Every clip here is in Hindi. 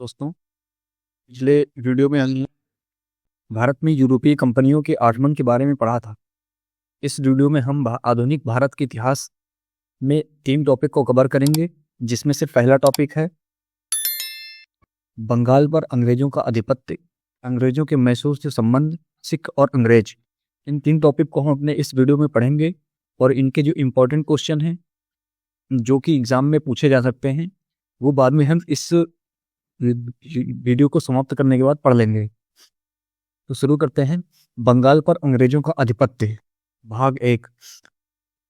दोस्तों, पिछले वीडियो में हमने भारत में यूरोपीय कंपनियों के आगमन के बारे में पढ़ा था। इस वीडियो में हम आधुनिक भारत के इतिहास में 3 टॉपिक को कवर करेंगे, जिसमें से पहला टॉपिक है बंगाल पर अंग्रेजों का आधिपत्य, अंग्रेजों के मैसूर से संबंध, सिख और अंग्रेज। इन 3 टॉपिक को हम अपने इस वीडियो में पढ़ेंगे और इनके जो इम्पोर्टेंट क्वेश्चन हैं जो कि एग्जाम में पूछे जा सकते हैं वो बाद में हम इस वीडियो को समाप्त करने के बाद पढ़ लेंगे। तो शुरू करते हैं। बंगाल पर अंग्रेजों का आधिपत्य, भाग 1।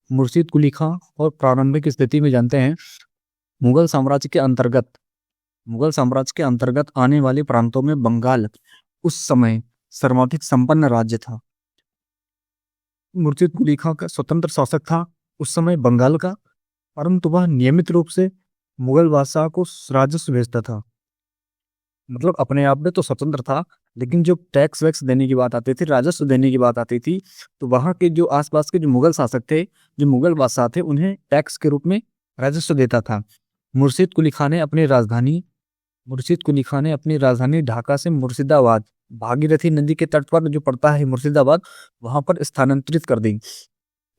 मुर्शिद कुली खां और प्रारंभिक स्थिति में जानते हैं। मुगल साम्राज्य के अंतर्गत आने वाले प्रांतों में बंगाल उस समय सर्वाधिक संपन्न राज्य था। मुर्शिद कुली खां का स्वतंत्र शासक था उस समय बंगाल का, परंतु वह नियमित रूप से मुगल बादशाह को राजस्व भेजता था। मतलब अपने आप में तो स्वतंत्र था, लेकिन जो टैक्स वैक्स देने की बात आती थी, राजस्व देने की बात आती थी, तो वहां के जो आसपास के जो मुगल शासक थे, जो मुगल बादशाह थे, उन्हें टैक्स के रूप में राजस्व देता था। मुर्शिद कुली खां ने अपनी राजधानी ढाका से मुर्शिदाबाद, भागीरथी नदी के तट पर जो पड़ता है मुर्शिदाबाद, वहां पर स्थानांतरित कर दी।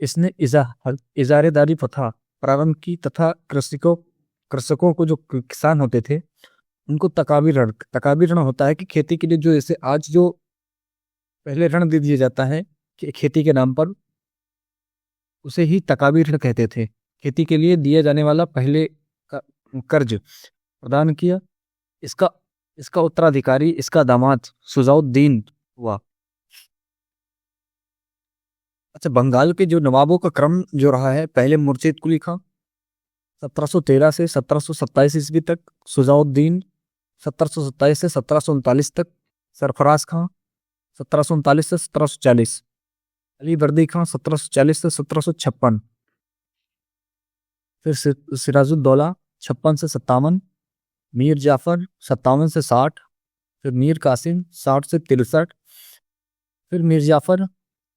इसने इजारेदारी प्रथा प्रारंभ की तथा कृषकों को, जो किसान होते थे, उनको तकावी ऋण होता है कि खेती के लिए जो जैसे आज जो पहले ऋण दे दिया जाता है कि खेती के नाम पर, उसे ही तकावी ऋण कहते थे। खेती के लिए दिया जाने वाला पहले कर्ज प्रदान किया। इसका उत्तराधिकारी, इसका दामाद सुजाउद्दीन हुआ। अच्छा, बंगाल के जो नवाबों का क्रम जो रहा है, पहले मुर्शिद कुली खां 1713 से 1727 ईस्वी तक, सुजाउद्दीन 1727 से 1739 तक, सरफराज खां 1739 से 1740, अली वर्दी खां 1740 से 1756, फिर सिराजुद्दौला 56 से 57, मीर जाफर 57 से 60, फिर मीर कासिम 60 से 63, फिर मीर जाफर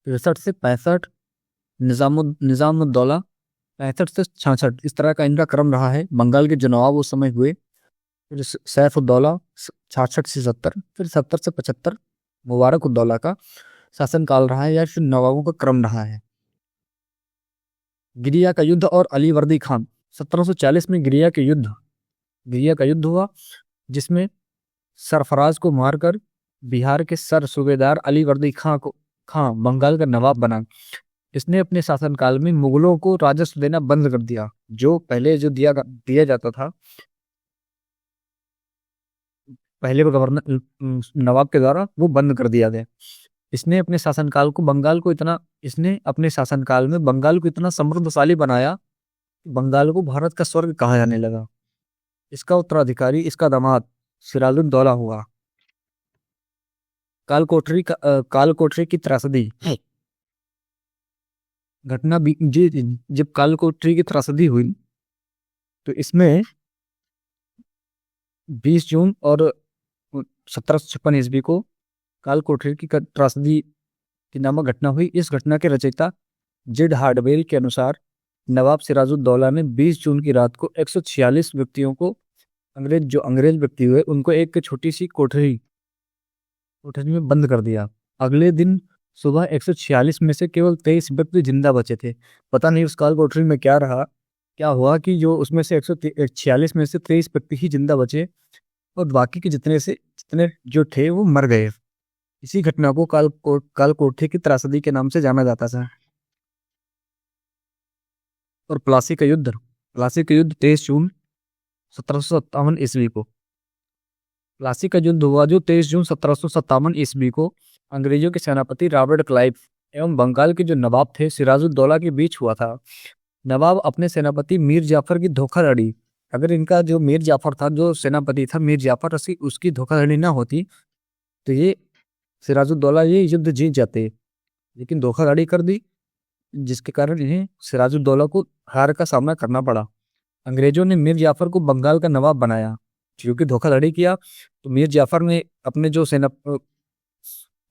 63 से 65, निजामुद्दौला 65 से 66। इस तरह का इनका क्रम रहा है। बंगाल के जो नवाब उस समय हुए, फिर सैफुद्दौला 66 से 70, फिर 70 से 75 मुबारक उद्दौला का शासनकाल रहा है, या फिर नवाबों का क्रम रहा है। गिरिया का युद्ध और अली वर्दी खान, 1740 में गिरिया का युद्ध हुआ, जिसमें सरफराज को मारकर बिहार के सर सूबेदार अली वर्दी खां बंगाल का नवाब बना। इसने अपने शासनकाल में मुगलों को राजस्व देना बंद कर दिया। जो पहले जो दिया जाता था पहले गवर्नर नवाब के द्वारा, वो बंद कर दिया गया। इसने अपने शासनकाल में बंगाल को इतना समृद्धशाली बनाया, बंगाल को भारत का स्वर्ग कहा जाने लगा। इसका उत्तराधिकारी, इसका दामाद सिराजुद्दौला हुआ। कालकोठरी की त्रासदी घटना जब कालकोठरी की त्रासदी हुई, तो इसमें 20 जून और 1756 ईस्वी को कालकोठरी की त्रासदी की नामक घटना हुई। इस घटना के रचयिता जेड हार्डवेल के अनुसार नवाब सिराजुद्दौला ने 20 जून की रात को 146 व्यक्तियों को, अंग्रेज व्यक्ति हुए, उनको एक छोटी सी कोठरी में बंद कर दिया। अगले दिन सुबह 146 में से केवल 23 व्यक्ति जिंदा बचे थे। पता नहीं उस कालकोठरी में क्या हुआ कि जो उसमें से 146 में से 23 व्यक्ति ही जिंदा बचे और बाकी के जितने जो थे वो मर गए। इसी घटना को कालकोठरी की त्रासदी के नाम से जाना जाता था। और प्लासी का युद्ध 23 जून 1757 ईस्वी को, प्लासी का युद्ध हुआ, जो 23 जून 1757 ईस्वी को अंग्रेजों के सेनापति रॉबर्ट क्लाइव एवं बंगाल के जो नवाब थे सिराजुद्दौला के बीच हुआ था। नवाब अपने सेनापति मीर जाफर की धोखाधड़ी, अगर इनका जो मीर जाफर था, जो सेनापति था मीर जाफर, उसकी धोखाधड़ी ना होती तो ये सिराजुद्दौला ये युद्ध जीत जाते, लेकिन धोखाधड़ी कर दी, जिसके कारण इन्हें सिराजुद्दौला को हार का सामना करना पड़ा। अंग्रेजों ने मीर जाफर को बंगाल का नवाब बनाया, क्योंकि धोखाधड़ी किया। तो मीर जाफर ने अपने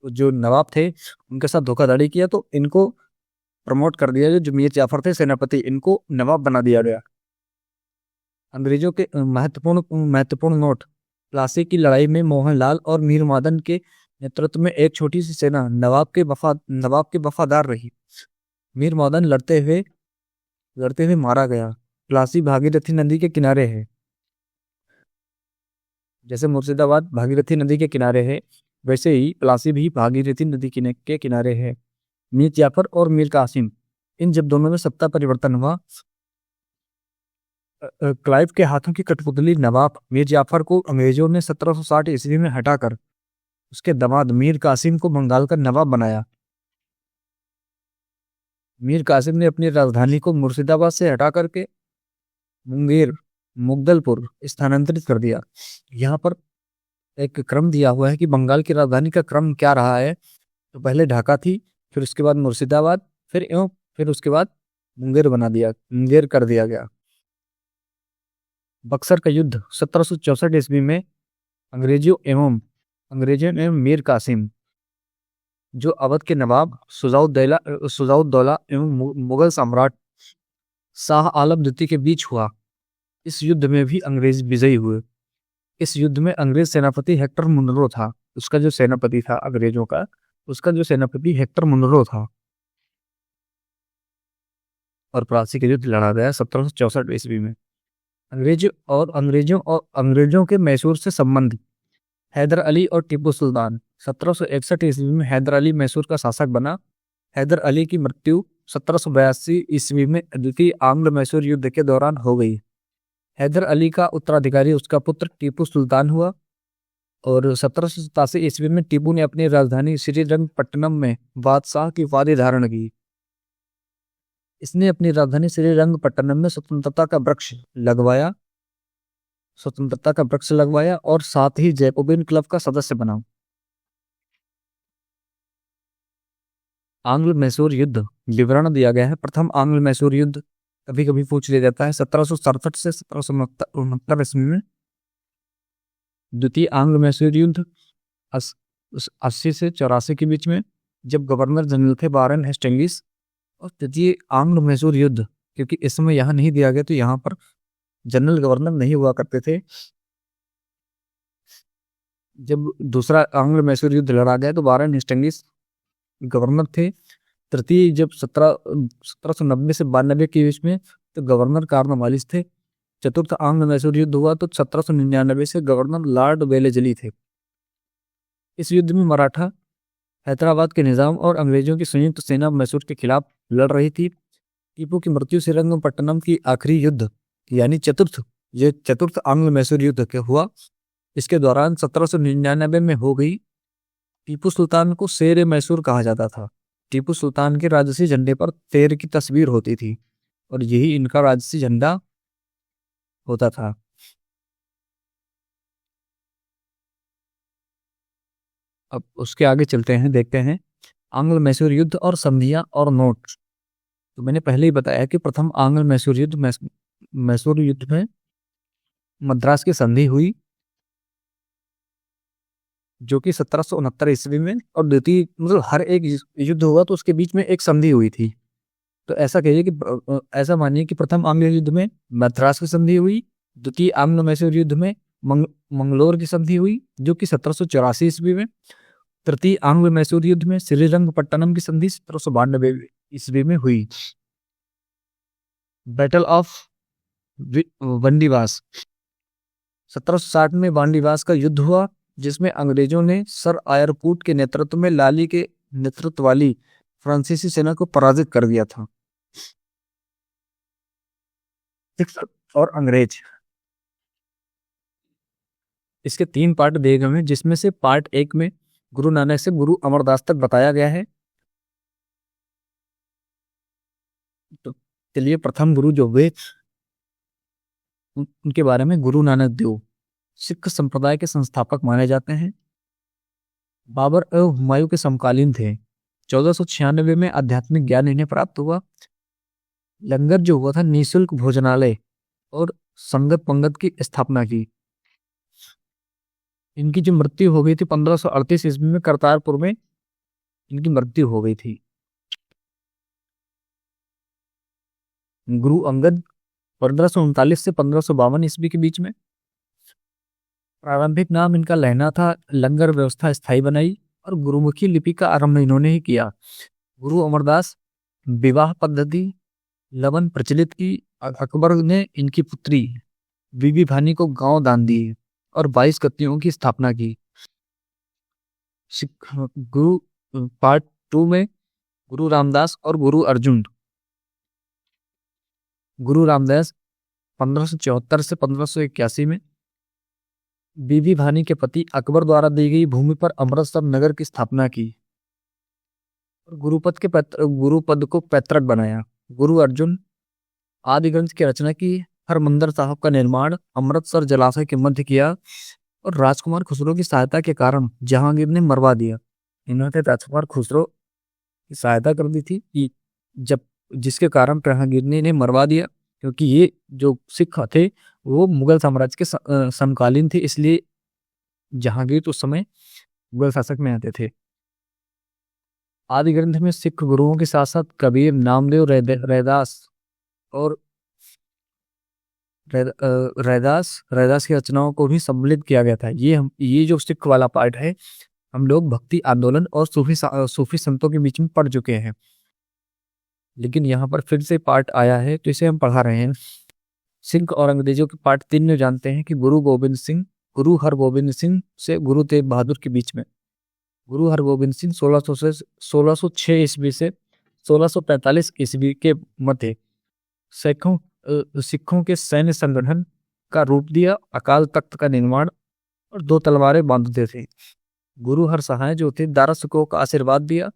जो नवाब थे उनके साथ धोखाधड़ी किया, तो इनको प्रमोट कर दिया। जो मीर जाफर थे सेनापति, इनको नवाब बना दिया गया। अंग्रेजों के महत्वपूर्ण नोट, प्लासी की लड़ाई में मोहनलाल और मीर मादन के नेतृत्व में एक छोटी सी सेना नवाब के वफादार रही। मीर मदन लड़ते हुए मारा गया। प्लासी भागीरथी नदी के किनारे है। जैसे मुर्शिदाबाद भागीरथी नदी के किनारे है, वैसे ही प्लासी भी भागीरथी नदी के किनारे है। मीर जाफर और मीर कासिम, इन जब दोनों में सत्ता परिवर्तन हुआ, क्लाइव के हाथों की कठपुतली नवाब मीर जाफर को अंग्रेजों ने 1760 ईस्वी में हटाकर उसके दामाद मीर कासिम को बंगाल का नवाब बनाया। मीर कासिम ने अपनी राजधानी को मुर्शिदाबाद से हटा करके मुंगेर, मुगदलपुर स्थानांतरित कर दिया। यहाँ पर एक क्रम दिया हुआ है कि बंगाल की राजधानी का क्रम क्या रहा है। तो पहले ढाका थी, फिर उसके बाद मुर्शिदाबाद, फिर उसके बाद मुंगेर कर दिया गया। बक्सर का युद्ध 1764 ईस्वी में अंग्रेजों ने मीर कासिम, जो अवध के नवाब सुजाउद्दौला एवं मुगल सम्राट शाह आलम द्वितीय के बीच हुआ। इस युद्ध में भी अंग्रेज विजयी हुए। इस युद्ध में अंग्रेज सेनापति हेक्टर मुनरो था। उसका जो सेनापति था अंग्रेजों का, उसका जो सेनापति हेक्टर मुनरो था। और प्लासी का युद्ध लड़ा गया 1764 ईस्वी में। अंग्रेजों के मैसूर से संबंध। हैदर अली और टीपू सुल्तान। 1761 ईस्वी में हैदर अली मैसूर का शासक बना। हैदर अली की मृत्यु 1782 ईस्वी में द्वितीय आंग्ल मैसूर युद्ध के दौरान हो गई। हैदर अली का उत्तराधिकारी उसका पुत्र टीपू सुल्तान हुआ और 1787 ईस्वी में टीपू ने अपनी राजधानी श्रीरंगपट्टनम में बादशाह की उपाधि धारण की। इसने अपनी राजधानी श्रीरंगपट्टनम में स्वतंत्रता का वृक्ष लगवाया और साथ ही जैकोबिन क्लब का सदस्य बना। आंग्ल मैसूर युद्ध विवरण दिया गया है। प्रथम आंग्ल मैसूर युद्ध कभी कभी पूछ लिया जाता है 1767 से 1769 ईस्वी में। द्वितीय आंग्ल मैसूर युद्ध 80 से 84 के बीच में, जब गवर्नर जनरल थे वारेन हेस्टिंग्स। और तृतीय आंग्ल मैसूर युद्ध, क्योंकि इस समय यहाँ नहीं दिया गया तो यहाँ पर जनरल गवर्नर नहीं हुआ करते थे। जब दूसरा आंग्ल मैसूर युद्ध लड़ा गया तो वारेन हेस्टिंग्स गवर्नर थे। तृतीय जब 1790 से 92 के बीच में तो गवर्नर कॉर्नवालिस थे। चतुर्थ आंग्ल मैसूर युद्ध हुआ तो 1799 से गवर्नर लॉर्ड वेलेस्ली थे। इस युद्ध में मराठा हैदराबाद के निजाम और अंग्रेजों की संयुक्त सेना मैसूर के खिलाफ लड़ रही थी। टीपू की मृत्यु श्रीरंगपट्टनम की आखिरी युद्ध यानी चतुर्थ आंग्ल मैसूर युद्ध के हुआ। इसके दौरान 1799 में हो गई। टीपू सुल्तान को शेर मैसूर कहा जाता था। टीपू सुल्तान के राजसी झंडे पर शेर की तस्वीर होती थी और यही इनका राजसी झंडा होता था। अब उसके आगे चलते हैं, देखते हैं आंग्ल मैसूर युद्ध और संधियां और नोट। तो मैंने पहले ही बताया कि प्रथम आंग्ल मैसूर युद्ध मैसूर युद्ध में मद्रास की संधि हुई, जो कि 1769 ईस्वी में, और द्वितीय मतलब हर एक युद्ध हुआ तो उसके बीच में एक संधि हुई थी। तो ऐसा मानिए कि प्रथम आंग्ल युद्ध में मद्रास की संधि हुई। द्वितीय आंग्ल मैसूर युद्ध में मंगलोर की संधि हुई, जो कि 1784 ईस्वी में। तृतीय आंग्ल मैसूर युद्ध में श्रीरंगपट्टनम की संधि 1792 ईस्वी में हुई। बैटल ऑफ वांडीवास 1760 में वांडीवास का युद्ध हुआ, जिसमें अंग्रेजों ने सर आयरकूट के नेतृत्व में लाली के नेतृत्व वाली फ्रांसीसी सेना को पराजित कर दिया था। और अंग्रेज, इसके 3 पार्ट दिए गए हैं, जिसमें से पार्ट 1 में गुरु नानक से गुरु अमरदास तक बताया गया है। तो चलिए, प्रथम गुरु जो हुए उनके बारे में। गुरु नानक देव सिख संप्रदाय के संस्थापक माने जाते हैं। बाबर एवं हुमायूं के समकालीन थे। 1496 में आध्यात्मिक ज्ञान इन्हें प्राप्त हुआ। लंगर जो हुआ था, निःशुल्क भोजनालय और संगत पंगत की स्थापना की। इनकी जो मृत्यु हो गई थी 1538 ईस्वी में करतारपुर में इनकी मृत्यु हो गई थी। गुरु अंगद 1539 से 1552 ईस्वी के बीच में। प्रारंभिक नाम इनका लहना था। लंगर व्यवस्था स्थायी बनाई और गुरुमुखी लिपि का आरंभ इन्होंने ही किया। गुरु अमरदास विवाह पद्धति लवन प्रचलित की। अकबर ने इनकी पुत्री बीबी भानी को गांव दान दिए और 22 कत्तियों की स्थापना की। गुरु पार्ट 2 में गुरु रामदास और गुरु अर्जुन। गुरु रामदास 1574 से 1581 में बीबी भानी के पति अकबर द्वारा दी गई भूमि पर अमृतसर नगर की स्थापना की और गुरुपद को पैतृक बनाया। गुरु अर्जुन आदि ग्रंथ की रचना की। हरमंदिर साहब का निर्माण अमृतसर जलाशय के मध्य किया और राजकुमार खुसरो की सहायता के कारण जहांगीर ने मरवा दिया। इन्होंने राजकुमार खुसरो की सहायता कर दी थी कि जिसके कारण जहांगीर ने इन्हें मरवा दिया, क्योंकि ये जो सिख थे वो मुगल साम्राज्य के समकालीन थे, इसलिए जहांगीर उस समय मुगल शासक में आते थे। आदि ग्रंथ में सिख गुरुओं के साथ साथ कबीर, नामदेव, रैदास की रचनाओं को भी सम्मिलित किया गया था। ये जो सिख वाला पार्ट है, हम लोग भक्ति आंदोलन और सूफी संतों के बीच में पढ़ चुके हैं, लेकिन यहाँ पर फिर से पार्ट आया है तो इसे हम पढ़ा रहे हैं। सिख और अंग्रेजों के पार्ट 3 में जानते हैं कि गुरु हरगोबिंद सिंह से गुरु तेग बहादुर के बीच में। गुरु हरगोबिंद सिंह 1606 ईस्वी से 1645 ईस्वी के मध्य सिखों के सैन्य संगठन का रूप दिया, अकाल तख्त का निर्माण और 2 तलवारें बांधते थे। गुरु हर सहाय जो थे दारा सिखों का आशीर्वाद दिया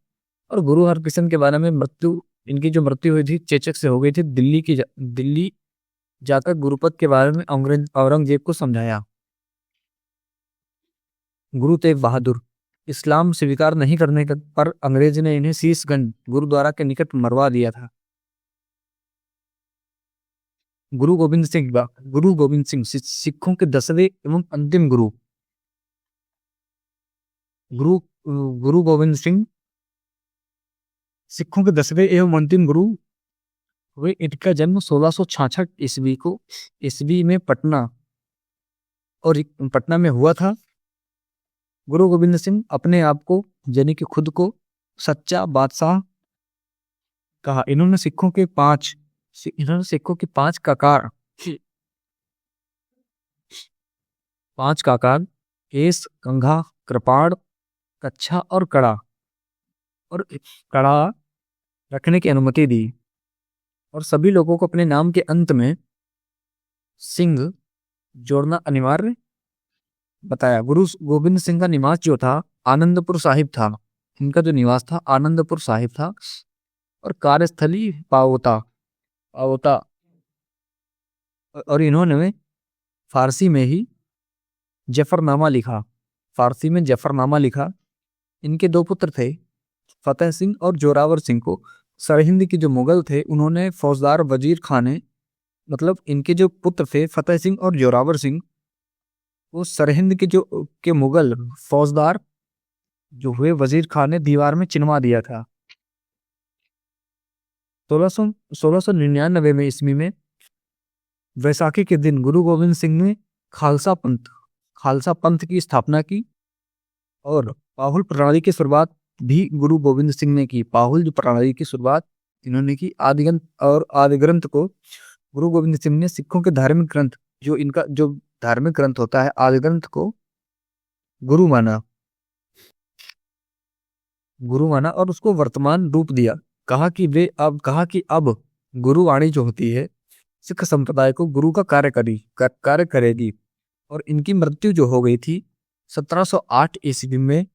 और गुरु हरकृष्ण के बारे में इनकी जो मृत्यु हुई थी चेचक से हो गई थी। दिल्ली जाकर गुरुपद के बारे में औरंगजेब को समझाया। गुरु तेग बहादुर इस्लाम स्वीकार नहीं करने पर अंग्रेज ने इन्हें शीशगंज गुरुद्वारा के निकट मरवा दिया था। गुरु गोविंद सिंह सिखों के 10वें एवं अंतिम गुरु। गुरु गोविंद सिंह सिखों के 10वें एवं अंतिम गुरु हुए। इनका जन्म 1666 ईस्वी में पटना में हुआ था। गुरु गोविंद सिंह अपने आप को यानी कि खुद को सच्चा बादशाह कहा। इन्होंने सिखों के 5 काकार केस, कंघा, कृपाण, कच्छा और कड़ा रखने की अनुमति दी और सभी लोगों को अपने नाम के अंत में सिंह जोड़ना अनिवार्य बताया। गुरु गोविंद सिंह का निवास जो था आनंदपुर साहिब था। इनका जो निवास था आनंदपुर साहिब था और कार्यस्थली पावोता और इन्होंने फारसी में जफरनामा लिखा। इनके 2 पुत्र थे, फतेह सिंह और जोरावर सिंह को सरहिंद के जो मुगल थे उन्होंने फौजदार वजीर खाने, मतलब इनके जो पुत्र थे फतेह सिंह और जोरावर सिंह, वो सरहिंद के मुगल फौजदार जो हुए वजीर खान ने दीवार में चिनवा दिया था। 1699 में ईस्वी में वैसाखी के दिन गुरु गोविंद सिंह ने खालसा पंथ की स्थापना की और पाहुल प्रणाली की शुरुआत भी गुरु गोविंद सिंह ने की। पाहुल जो प्रणाली की शुरुआत इन्होंने की। आदि ग्रंथ को गुरु गोविंद सिंह ने सिखों के धार्मिक ग्रंथ जो धार्मिक ग्रंथ होता है आदि ग्रंथ को गुरु माना और उसको वर्तमान रूप दिया। कहा कि अब गुरुवाणी जो होती है सिख संप्रदाय को गुरु का कार्य करेगी और इनकी मृत्यु जो हो गई थी 1708 ईस्वी में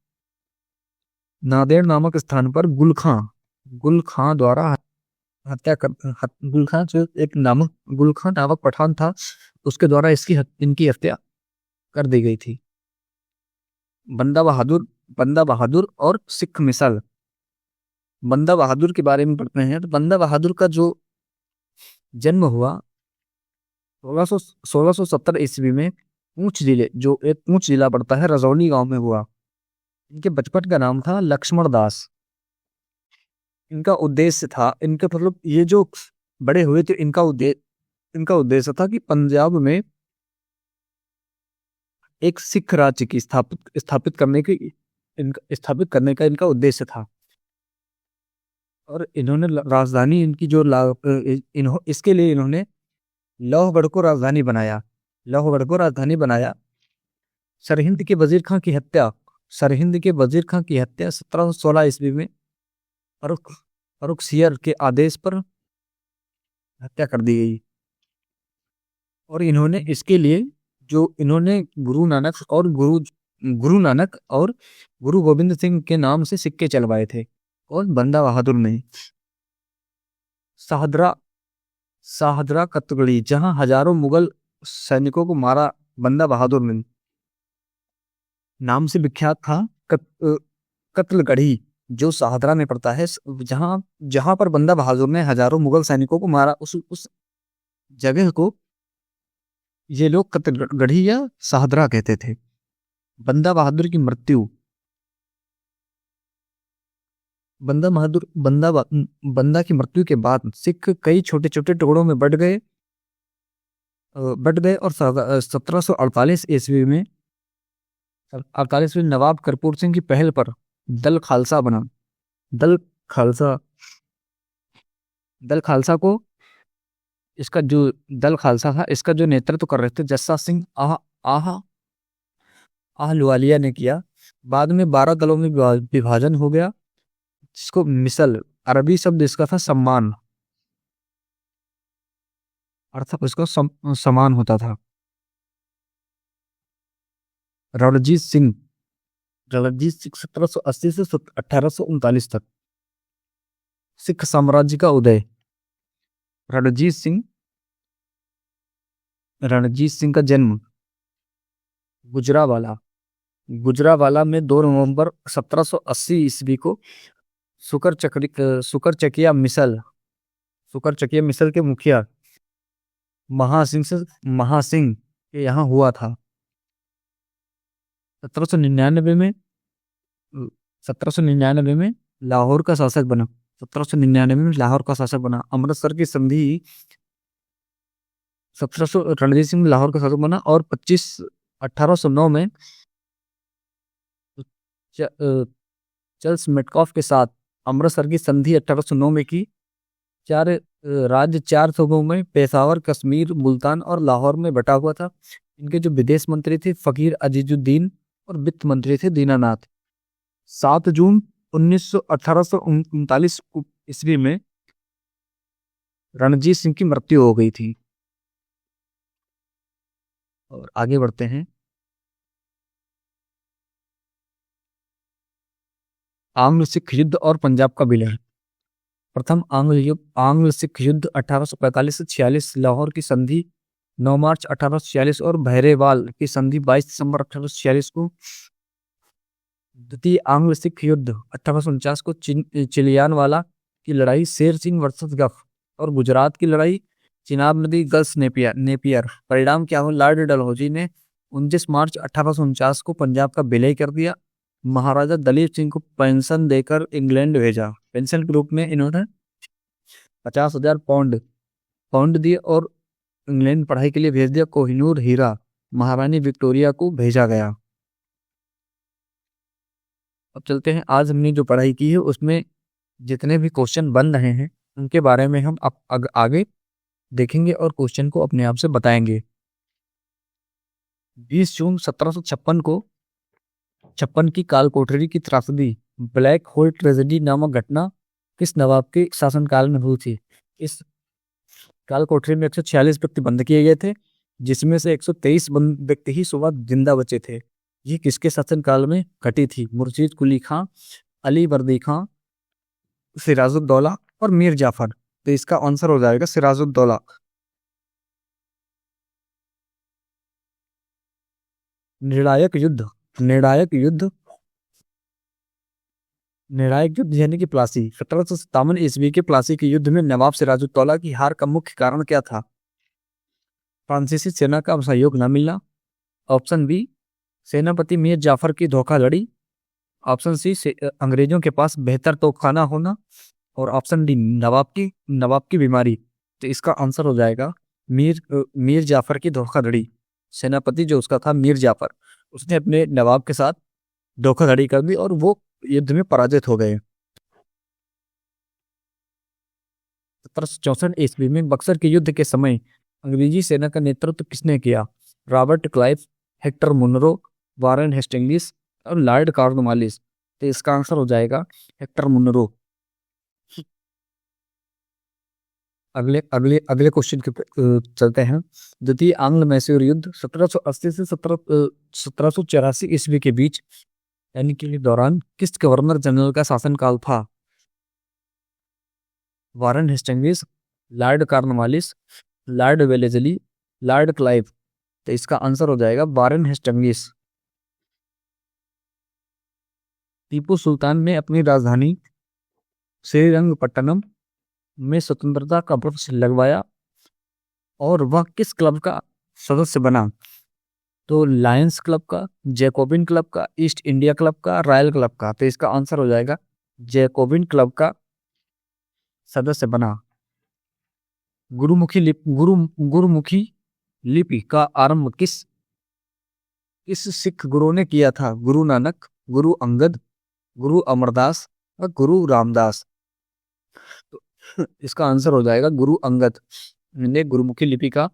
नादेड़ नामक स्थान पर गुल खां द्वारा गुल खां नामक पठान था, उसके द्वारा इनकी हत्या कर दी गई थी। बंदा बहादुर और सिख मिसाल। बंदा बहादुर के बारे में पढ़ते हैं तो बंदा बहादुर का जो जन्म हुआ 1670 ईस्वी में पूंछ जिला पड़ता है रजौली गांव में हुआ। इनके बचपन का नाम था लक्ष्मण दास। इनका उद्देश्य था ये जो बड़े हुए थे इनका उद्देश्य था कि पंजाब में एक सिख राज्य की स्थापित करने का इनका उद्देश्य था। और इन्होंने राजधानी इनकी इसके लिए इन्होंने लोहगढ़ को राजधानी बनाया। सरहिंद के वजीर खां की हत्या 1716 ईस्वी में फर्रुख सियर के आदेश पर हत्या कर दी गई। और इन्होंने इसके लिए इन्होंने गुरु नानक और गुरु गोविंद सिंह के नाम से सिक्के चलवाए थे। और बंदा बहादुर ने शाहदरा कतगड़ी, जहां हजारों मुगल सैनिकों को मारा, बंदा बहादुर ने नाम से विख्यात था। कत्लगढ़ी जो शाहदरा में पड़ता है, जहां पर बंदा बहादुर ने हजारों मुगल सैनिकों को मारा, उस जगह को ये लोग कत्लगढ़ी या शाहदरा कहते थे। बंदा बहादुर की मृत्यु बंदा की मृत्यु के बाद सिख कई छोटे छोटे टुकड़ों में बट गए और 1748 ईस्वी में नवाब करपूर सिंह की पहल पर दल खालसा बना। दल खालसा को इसका जो दल खालसा था, इसका जो नेतृत्व कर रहे थे जस्सा सिंह आहलुवालिया ने किया। बाद में 12 दलों में विभाजन हो गया, जिसको मिसल, अरबी शब्द इसका था सम्मान, अर्थात इसका समान होता था। रणजीत सिंह 1780 से 1839 तक सिख साम्राज्य का उदय। रणजीत सिंह का जन्म गुजरावाला में 2 नवंबर 1780 ईस्वी को सुकरचकिया मिसल के मुखिया महासिंह के यहाँ हुआ था। 1799 में लाहौर का शासक बना। अमृतसर की संधि रणजीत सिंह लाहौर का शासक बना और 1809 में चार्ल्स मेटकॉफ के साथ अमृतसर की संधि 1809 में की। 4 सूबों में पेशावर, कश्मीर, मुल्तान और लाहौर में बटा हुआ था। इनके जो विदेश मंत्री थे फकीर अजीजुद्दीन और वित्त मंत्री थे दीनानाथ। 7 जून 1839 ईस्वी में रणजीत सिंह की मृत्यु हो गई थी। और आगे बढ़ते हैं। आंग्ल सिख युद्ध और पंजाब का विलय। प्रथम आंग्ल सिख युद्ध 1845 से 46, लाहौर की संधि 9 मार्च 1846 और बहरेवाल की संधि 22 दिसंबर 1846 को। द्वितीय आंग्ल सिख युद्ध 1849 को चिलियानवाला की लड़ाई, शेर सिंह वर्सेस गफ और गुजरात की लड़ाई, चिनाब नदी, गर्ल्स नेपियर। परिणाम क्या हो? लॉर्ड डलहौजी ने 29 मार्च 1849 को पंजाब का विलय कर दिया। महाराजा दलीप सिंह को पेंशन देकर इंग्लैंड भेजा। पेंशन के रूप में इन्होंने 50,000 पाउंड दिए और इंग्लैंड पढ़ाई के लिए भेज दिया। कोहिनूर हीरा महारानी विक्टोरिया को भेजा गया। अब चलते हैं, आज हमने जो पढ़ाई की है उसमें जितने भी क्वेश्चन बन रहे हैं उनके बारे में हम आगे देखेंगे और क्वेश्चन को अपने आप से बताएंगे। 20 जून 1756 को 56 की कालकोठरी की त्रासदी, ब्लैक होल ट्रेजेडी नामक घटना किस नवाब के शासनकाल में हुई थी? इस कालकोठरी में 146 व्यक्ति बंद किए गए थे, जिसमें से 123 व्यक्ति ही सुबह जिंदा बचे थे। ये किसके शासनकाल में घटी थी? मुर्शीद कुली खां, अली वर्दी खां, सिराजुद्दौला और मीर जाफर। तो इसका आंसर हो जाएगा सिराजुद्दौला। निर्णायक युद्ध यानी कि प्लासी। 1757 ईस्वी के प्लासी के युद्ध में नवाब सिराजुद्दौला की हार का मुख्य कारण क्या था? फ्रांसीसी सेना का सहयोग न मिलना। ऑप्शन बी, सेनापति मीर जाफर की धोखाधड़ी। ऑप्शन सी, अंग्रेजों के पास बेहतर तोपखाना होना। और ऑप्शन डी, नवाब की बीमारी। तो इसका आंसर हो जाएगा मीर जाफर की धोखाधड़ी। सेनापति जो उसका था मीर जाफर। उसने अपने नवाब के साथ धोखाधड़ी कर दी और वो युद्ध में पराजित हो गए। 1764 ईस्वी में बक्सर के युद्ध के समय अंग्रेजी सेना का नेतृत्व किसने किया? Robert Clive, Hector Munro, Warren Hastings और लॉर्ड कॉर्नवालिस। तो इसका आंसर हो जाएगा हेक्टर मुनरो। अगले अगले अगले क्वेश्चन के चलते हैं। द्वितीय आंग्ल मैसूर युद्ध 1780 से 1784 ईस्वी के बीच यानी कि दौरान किस गवर्नर जनरल का शासनकाल था? Warren Hastings, Lord Cornwallis, Lord Wellesley, Lord Clive. तो इसका आंसर हो जाएगा वारेन हेस्टिंग्स। टीपू सुल्तान ने अपनी राजधानी श्रीरंगपट्टनम में स्वतंत्रता का वर्ष लगवाया और वह किस क्लब का सदस्य बना? तो लायंस क्लब का, जैकोबिन क्लब का, ईस्ट इंडिया क्लब का, रॉयल क्लब का। तो इसका आंसर हो जाएगा जैकोबिन क्लब का सदस्य बना। गुरुमुखी लिपि का आरंभ किस सिख गुरु ने किया था? गुरु नानक, गुरु अंगद, गुरु अमरदास और गुरु रामदास। तो इसका आंसर हो जाएगा गुरु अंगद ने गुरुमुखी लिपि का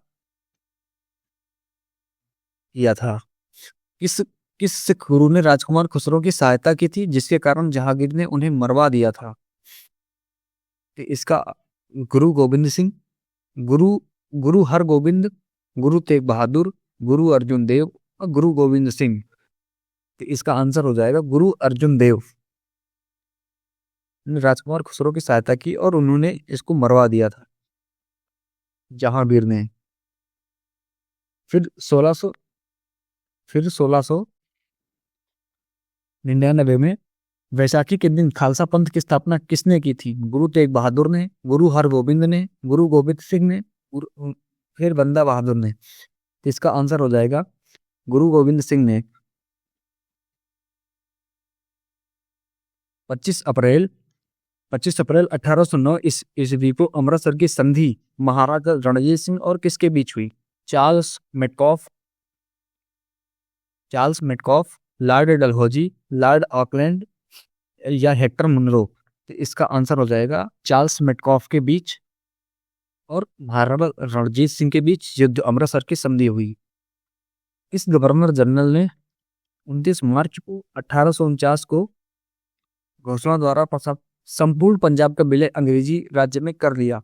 किया था। किस किस सिख गुरु ने राजकुमार खुसरो की सहायता की थी जिसके कारण जहांगीर ने उन्हें मरवा दिया था? तो इसका गुरु गोविंद सिंह, गुरु गुरु हरगोबिंद, गुरु तेग बहादुर, गुरु अर्जुन देव और गुरु गोविंद सिंह। तो इसका आंसर हो जाएगा गुरु अर्जुन देव ने राजकुमार खुसरो की सहायता की और उन्होंने इसको मरवा दिया था जहांगीर ने। फिर 1699 में वैशाखी के दिन खालसा पंथ की स्थापना किसने की थी? गुरु तेग बहादुर ने, गुरु हरगोबिंद ने, गुरु गोविंद सिंह ने, फिर बंदा बहादुर ने। तो इसका आंसर हो जाएगा गुरु गोविंद सिंह ने। 25 अप्रैल 1809 ईस्वी को अमृतसर की संधि महाराजा रणजीत सिंह और किसके बीच हुई? Charles Metcalfe, Lord Dalhousie, Lord Auckland या हेक्टर मुनरो। तो इसका आंसर हो जाएगा चार्ल्स मेटकॉफ के बीच और महाराजा रणजीत सिंह के बीच युद्ध अमृतसर की संधि हुई। इस गवर्नर जनरल ने 29 मार्च को 1849 को घोषणा द्वारा संपूर्ण पंजाब का विलय अंग्रेजी राज्य में कर लिया?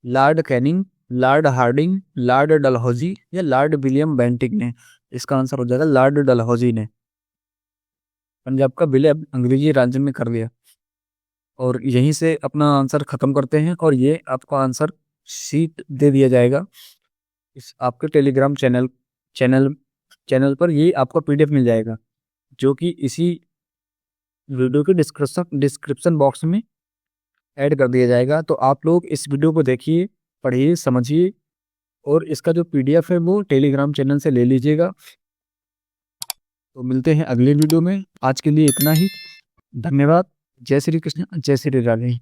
Lord Canning, Lord Hardinge, Lord Dalhousie या लॉर्ड विलियम बेंटिक ने? इसका आंसर हो जाएगा लॉर्ड डलहौजी ने पंजाब का विलय अंग्रेजी राज्य में कर लिया। और यहीं से अपना आंसर खत्म करते हैं और ये आपका आंसर शीट दे दिया जाएगा इस आपके टेलीग्राम चैनल पर। ये आपको पीडीएफ मिल जाएगा जो कि इसी वीडियो के डिस्क्रिप्शन बॉक्स में ऐड कर दिया जाएगा। तो आप लोग इस वीडियो को देखिए, पढ़िए, समझिए और इसका जो पीडीएफ है वो टेलीग्राम चैनल से ले लीजिएगा। तो मिलते हैं अगले वीडियो में। आज के लिए इतना ही। धन्यवाद। जय श्री कृष्ण, जय श्री राधे।